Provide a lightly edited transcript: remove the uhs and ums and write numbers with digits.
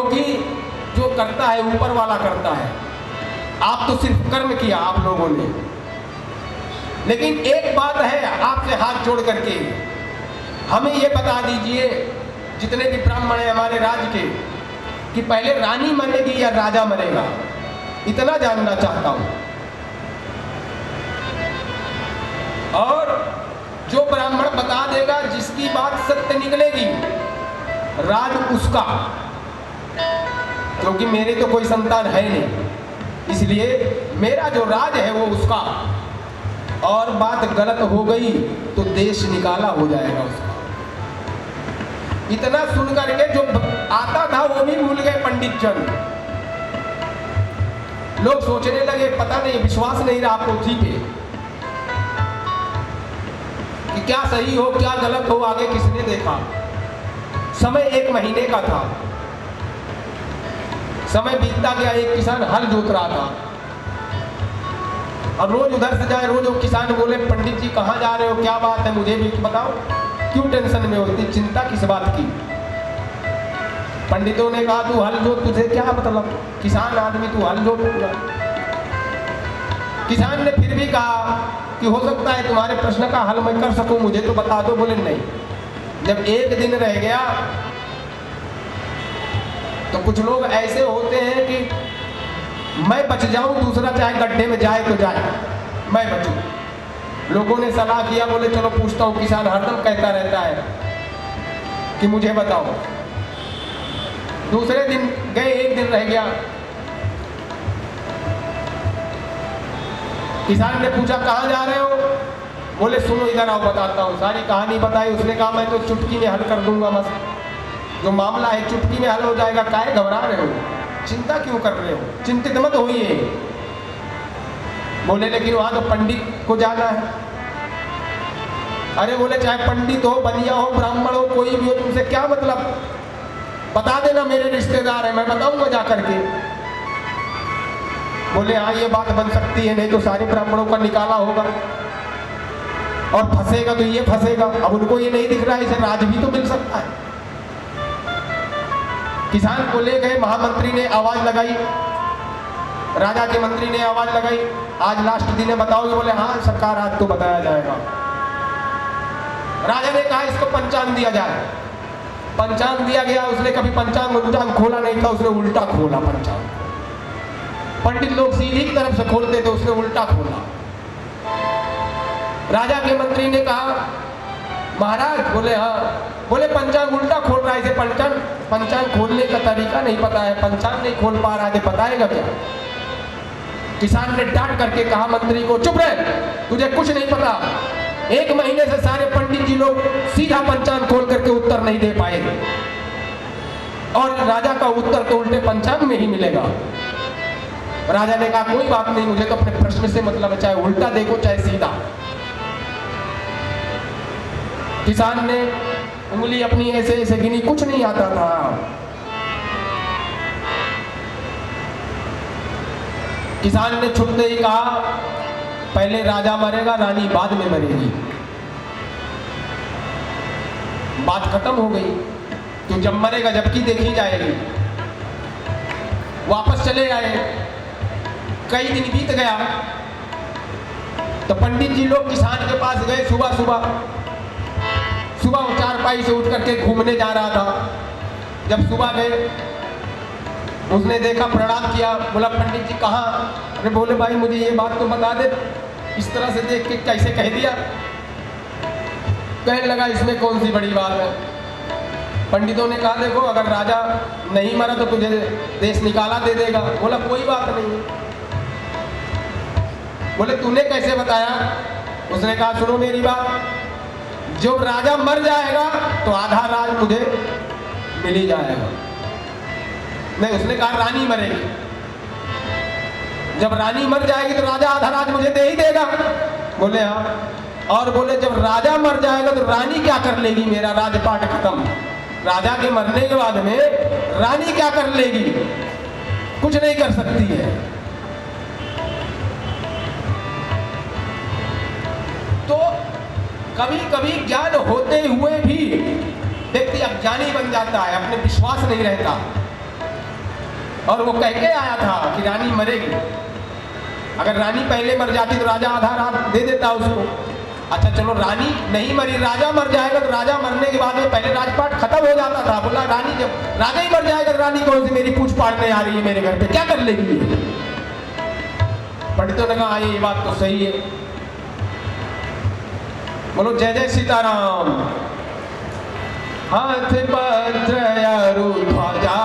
क्योंकि जो करता है ऊपर वाला करता है। आप तो सिर्फ कर्म किया आप लोगों ने। लेकिन एक बात है, आपसे हाथ जोड़ करके हमें ये बता दीजिए, जितने भी ब्राह्मण हैं हमारे राज्य के, कि पहले रानी मरेगी या राजा मरेगा, इतना जानना चाहता हूं। और जो ब्राह्मण बता देगा, जिसकी बात सत्य निकलेगी, राज उसका, क्योंकि मेरे तो कोई संतान है नहीं, इसलिए मेरा जो राज है वो उसका। और बात गलत हो गई तो देश निकाला हो जाएगा उसका। इतना सुन करके जो आता था वो भी भूल गए पंडित जन। लोग सोचने लगे, पता नहीं, विश्वास नहीं रहा पोथी पे कि क्या सही हो क्या गलत हो, आगे किसने देखा। समय 1 महीने का था, समय बीतता गया। एक किसान हल जोत रहा था और रोज उधर से जाए, रोज वो किसान बोले, पंडित जी कहाँ जा रहे हो, क्या बात है, मुझे भी बताओ, क्यों टेंशन में हो, इतनी चिंता किस बात की। पंडितों ने कहा, तू हल जोत, तुझे क्या मतलब, किसान आदमी तू हल जोत। किसान ने फिर भी कहा कि हो सकता है तुम्हारे प्रश्न का हल मैं कर सकूं, मुझे तो बता दो। बोले नहीं। जब 1 दिन रह गया तो कुछ लोग ऐसे होते हैं कि मैं बच जाऊं, दूसरा चाहे गड्ढे में जाए तो जाए, मैं बचूं। लोगों ने सलाह किया, बोले चलो पूछता हूं। किसान हरदम कहता रहता है कि मुझे बताओ। दूसरे दिन गए, 1 दिन रह गया। किसान ने पूछा, कहाँ जा रहे हो? बोले सुनो इधर आओ, बताता हूँ। सारी कहानी बताई। उसने कहा, मैं तो चुटकी में हल कर दूंगा, बस जो मामला है चुटकी में हल हो जाएगा, काहे घबरा रहे हो, चिंता क्यों कर रहे हो, चिंतित मत होइए। बोले लेकिन वहां तो पंडित को जाना है। अरे बोले चाहे पंडित हो, बनिया हो, ब्राह्मण हो, कोई भी हो, तुमसे क्या मतलब, बता देना मेरे रिश्तेदार है, मैं बताऊंगा जा करके। बोले हाँ ये बात बन सकती है, नहीं तो सारे ब्राह्मणों का निकाला होगा और फंसेगा तो ये फंसेगा। अब उनको ये नहीं दिख रहा है, इसे राज भी तो मिल सकता है। किसान को ले गए, महामंत्री ने आवाज लगाई, राजा के मंत्री ने आवाज लगाई, आज लास्ट दिन है, बताओगे? बोले हाँ सरकार, आज तो बताया जाएगा। राजा ने कहा इसको पंचांग दिया जाए। पंचांग दिया गया। उसने कभी पंचांग खोला नहीं था, उसने उल्टा खोला पंचांग। पंडित लोग सीधी की तरफ से खोलते थे, उसने उल्टा खोला। राजा के मंत्री ने कहा महाराज, बोले हाँ। बोले पंचांग उल्टा खोल रहा है, इसे पंचांग खोलने का तरीका नहीं पता है, पंचांग नहीं खोल पा रहा है, बताएगा क्या? किसान ने डांट करके कहा मंत्री को, चुप रहे, तुझे कुछ नहीं पता। 1 महीने से सारे पंडित जी लोग सीधा पंचांग खोल करके उत्तर नहीं दे पाए, और राजा का उत्तर तो उल्टे पंचांग में ही मिलेगा। राजा ने कहा कोई बात नहीं, मुझे तो अपने प्रश्न से मतलब है, चाहे उल्टा देखो चाहे सीधा। किसान ने उंगली अपनी ऐसे ऐसे गिनी, कुछ नहीं आता था। किसान ने छुपते ही कहा पहले राजा मरेगा, रानी बाद में मरेगी। बात खत्म हो गई। तो जब मरेगा जबकि देखी जाएगी। वापस चले आए। कई दिन बीत गया तो पंडित जी लोग किसान के पास गए। सुबह वो चारपाई से उठ करके घूमने जा रहा था। जब सुबह गए, उसने देखा, प्रणाम किया, बोला पंडित जी कहाँ? अरे बोले भाई मुझे ये बात तो बता दे। इस तरह से देख के कैसे कह दिया? कहने लगा इसमें कौन सी बड़ी बात है। पंडितों ने कहा देखो अगर राजा नहीं मरा तो तुझे देश निकाला दे देगा। बोला कोई बात नहीं। बोले तूने कैसे बताया? उसने कहा सुनो मेरी बात, जो राजा मर जाएगा तो आधा राज मुझे मिल ही जाएगा। नहीं, उसने कहा रानी मरेगी। जब रानी मर जाएगी तो राजा आधा राज मुझे दे ही देगा। बोले हाँ। और बोले जब राजा मर जाएगा तो रानी क्या कर लेगी? मेरा राजपाट खत्म। राजा के मरने के बाद में रानी क्या कर लेगी? कुछ नहीं कर सकती है। तो कभी कभी ज्ञान होते हुए भी व्यक्ति अज्ञानी बन जाता है, अपने विश्वास नहीं रहता। और वो कह के आया था कि रानी मरेगी, अगर रानी पहले मर जाती तो राजा आधा रात दे देता उसको। अच्छा चलो रानी नहीं मरी, राजा मर जाएगा तो राजा मरने के बाद में पहले राजपाट खत्म हो जाता था। बोला रानी जब राजा ही मर जाएगा तो रानी कौन सी मेरी पूछ पाड़ने आ रही है मेरे घर पे, क्या कर लेगी ये? पंडितों ने कहा ये बात तो सही है। बोलो जय जय सीताराम। हाथ पत्र अरु ध्वजा